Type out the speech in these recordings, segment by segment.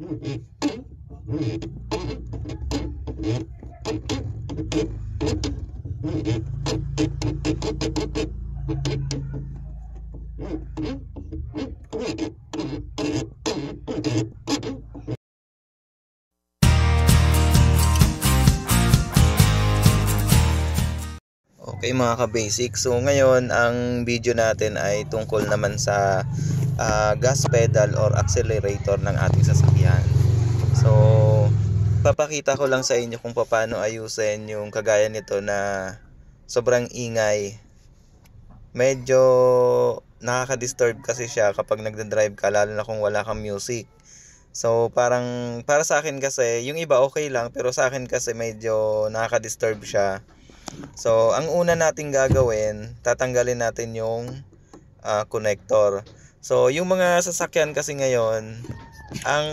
Okay mga ka-basic, so ngayon ang video natin ay tungkol naman sa gas pedal or accelerator ng ating sasakyan. So papakita ko lang sa inyo kung paano ayusin yung kagaya nito na sobrang ingay. Medyo nakaka-disturb kasi siya kapag nagda-drive ka, lalo na kung wala kang music. So parang para sa akin kasi, yung iba okay lang, pero sa akin kasi medyo nakaka-disturb siya. So ang una nating gagawin, tatanggalin natin yung connector. So yung mga sasakyan kasi ngayon, ang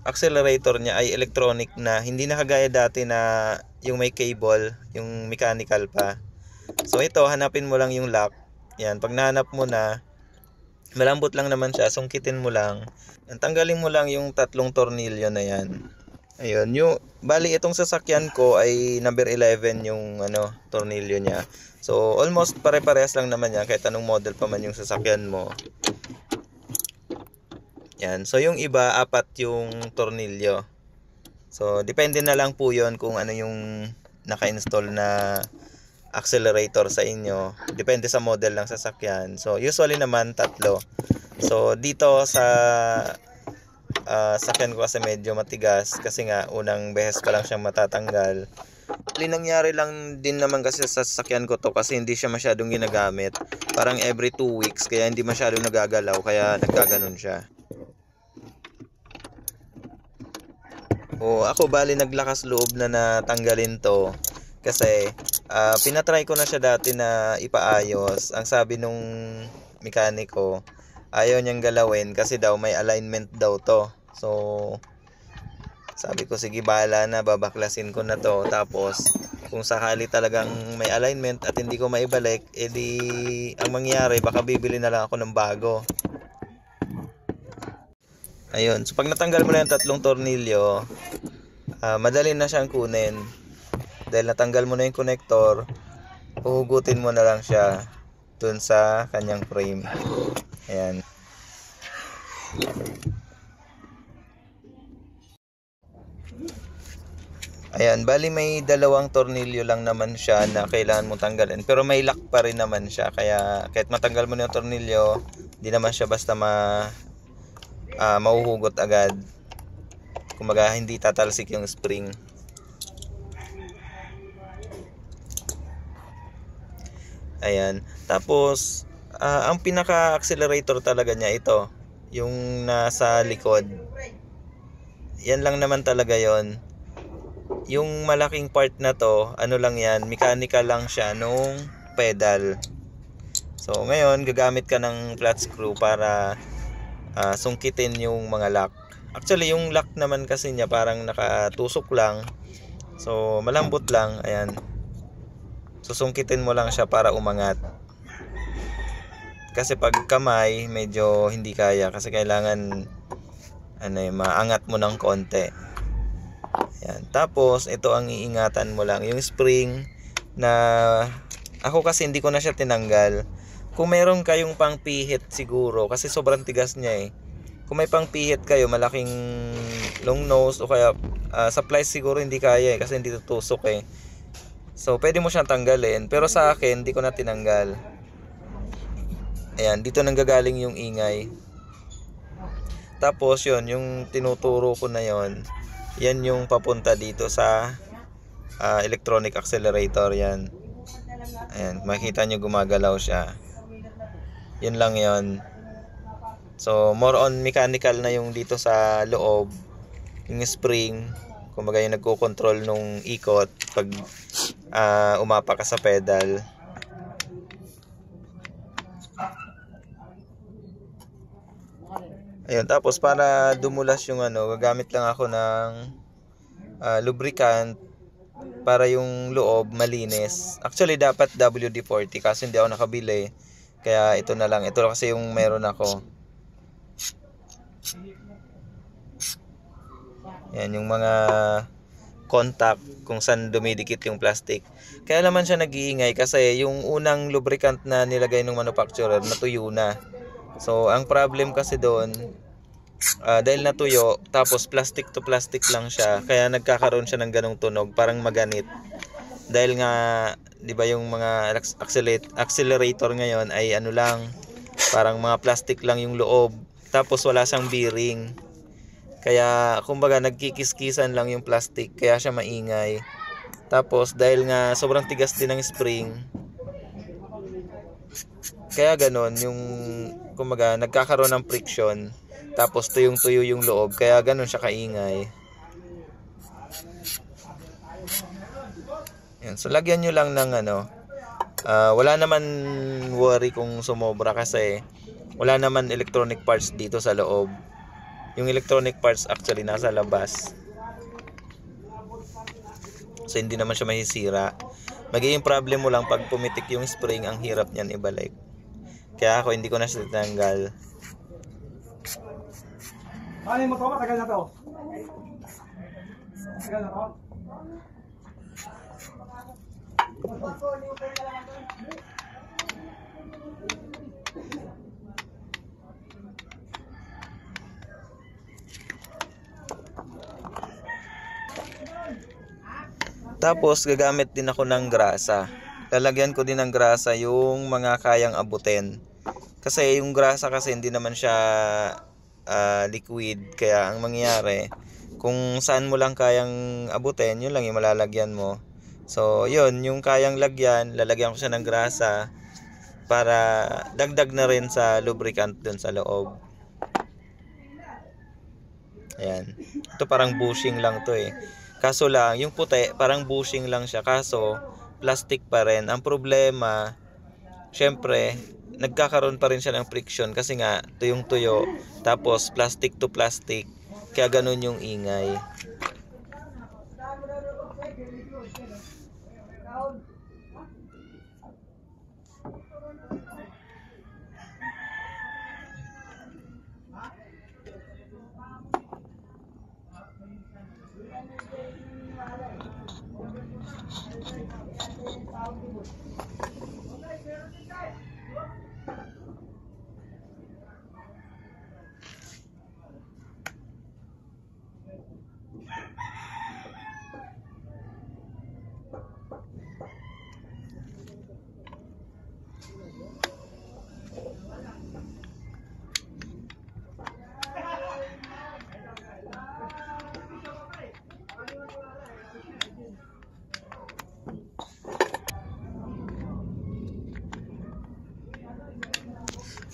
accelerator niya ay electronic na, hindi na kagaya dati na yung may cable, yung mechanical pa. So ito, hanapin mo lang yung lock. Yan, pag nahanap mo na, malambot lang naman siya, sungkitin mo lang. Tanggalin mo lang yung tatlong tornilyo na yan. Ayun, bali itong sasakyan ko ay number 11 yung tornilyo niya. So almost pare-parehas lang naman yan kahit anong model pa man yung sasakyan mo. Yan, so yung iba, 4 yung tornilyo. So depende na lang po yon kung ano yung naka-install na accelerator sa inyo. Depende sa model ng sasakyan. So usually naman 3. So dito sa sakyan ko kasi medyo matigas, kasi nga unang beses pa lang siyang matatanggal. Nangyari lang din naman kasi sa sasakyan ko to, kasi hindi siya masyadong ginagamit. Parang every 2 weeks, kaya hindi masyadong nagagalaw, kaya nagkaganon siya. Ako bali naglakas loob na natanggalin to, kasi pinatry ko na siya dati na ipaayos. Ang sabi nung mekaniko, ayaw niyang galawin kasi daw may alignment daw to. So sabi ko, sige bahala na, babaklasin ko na to. Tapos kung sakali talagang may alignment at hindi ko maibalik, edi ang mangyayari, baka bibili na lang ako ng bago. Ayun, so pag natanggal mo na yung 3 tornilyo, madali na siyang kunin. Dahil natanggal mo na yung connector, uhugutin mo na lang siya dun sa kanyang frame. Ayan. Ayan, bali may 2 tornilyo lang naman siya na kailangan mong tanggalin. Pero may lock pa rin naman siya. Kaya kahit matanggal mo na yung tornilyo, di naman siya basta mauhugot agad. Kumaga hindi tatalsik yung spring. Ayan. Tapos ang pinaka-accelerator talaga niya ito, yung nasa likod. Yan lang naman talaga yon. Yung malaking part na to, lang yan, mechanical lang siya nung pedal. So ngayon gagamit ka ng flat screw para sungkitin yung mga lock. Actually yung lock naman kasi niya parang nakatusok lang, so malambot lang. Ayan, susungkitin mo lang siya para umangat. Kasi pag kamay, medyo hindi kaya, kasi kailangan maangat mo ng konti. Ayan. Tapos ito ang iingatan mo lang, yung spring na ako kasi hindi ko na siya tinanggal. Kung meron kayong pangpihit siguro, kasi sobrang tigas niya eh. Kung may pangpihit kayo, malaking long nose o kaya sa plies siguro hindi kaya eh, kasi hindi tutusok eh. So pwede mo siyang tanggalin, pero sa akin hindi ko na tinanggal. Ayan, dito nanggagaling yung ingay. Tapos yon, yung tinuturo ko na yon, yan yung papunta dito sa electronic accelerator. Yan. Ayan, makita nyo gumagalaw siya. Yun lang yon. So more on mechanical na yung dito sa loob. Yung spring, kumbaga yung nagko-control nung ikot pag umapa ka sa pedal. Ayun, tapos para dumulas yung gagamit lang ako ng lubricant para yung loob malinis. Actually dapat WD-40 kasi hindi ako nakabili. Kaya ito na lang. Ito kasi yung meron ako. Yan yung mga contact kung saan dumidikit yung plastic. Kaya naman siya nag-iingay kasi yung unang lubricant na nilagay ng manufacturer natuyo na. So ang problem kasi doon, dahil natuyo tapos plastic to plastic lang siya, kaya nagkakaroon siya ng ganong tunog, parang maganit. Dahil nga 'di ba yung mga accelerator ngayon ay ano lang, parang mga plastic lang yung loob, tapos wala siyang bearing. Kaya kumbaga nagkikiskisan lang yung plastic, kaya siya maingay. Tapos dahil nga sobrang tigas din ng spring, kaya ganon yung kumbaga nagkakaroon ng friction, tapos tuyong-tuyo yung loob, kaya ganon siya kaingay. Yan, so lagyan nyo lang ng wala naman worry kung sumobra kasi wala naman electronic parts dito sa loob. Yung electronic parts actually nasa labas. So hindi naman siya masisira. Magiging problem mo lang pag pumitik yung spring, ang hirap niyan ibalik. Kaya ako hindi ko na siya tinanggal. Ano yung motor? Tagal na to. Tagal na to. Tapos gagamit din ako ng grasa. Lalagyan ko din ng grasa yung mga kayang abutin. Kasi yung grasa kasi hindi naman siya liquid, kaya ang mangyayari kung saan mo lang kayang abutin, yun lang yung malalagyan mo. So yun, yung kayang lagyan, lalagyan ko siya ng grasa para dagdag na rin sa lubricant dun sa loob. Ayan. Ito parang bushing lang to eh. Kaso lang, yung puti, parang bushing lang siya. Kaso, plastic pa rin. Ang problema, syempre, nagkakaroon pa rin siya ng friction kasi nga, tuyong-tuyo. Tapos, plastic to plastic. Kaya ganun yung ingay.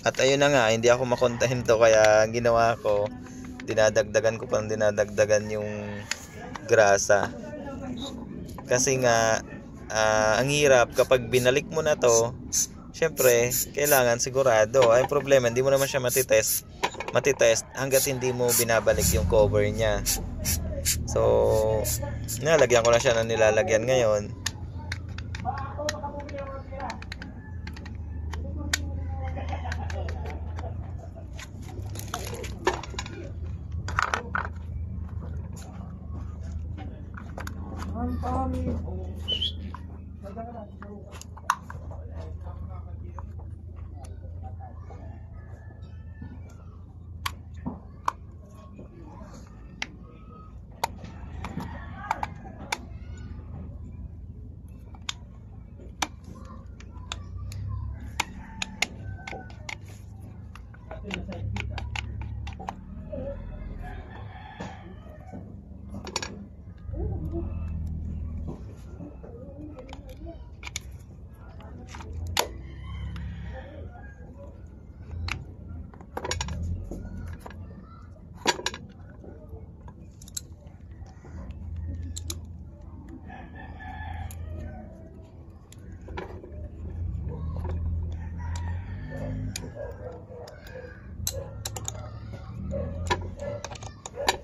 At ayun na nga, hindi ako makontento, kaya ginawa ko, dinadagdagan ko pang dinadagdagan yung grasa. Kasi nga, ang hirap kapag binalik mo na to, syempre, kailangan sigurado. Ay problema, hindi mo naman siya matitest hanggat hindi mo binabalik yung cover niya. So, nalagyan ko na siya ng nilalagyan ngayon.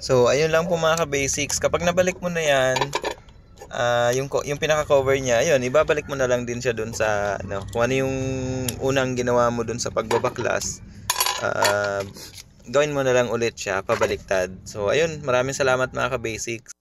So, ayun lang po mga ka-basics. Kapag nabalik mo na yan, yung pinaka-cover niya, ayun, ibabalik mo na lang din siya dun sa, kung ano yung unang ginawa mo dun sa pagbabaklas. gawin mo na lang ulit siya pabaliktad. So ayun, maraming salamat mga ka-basics.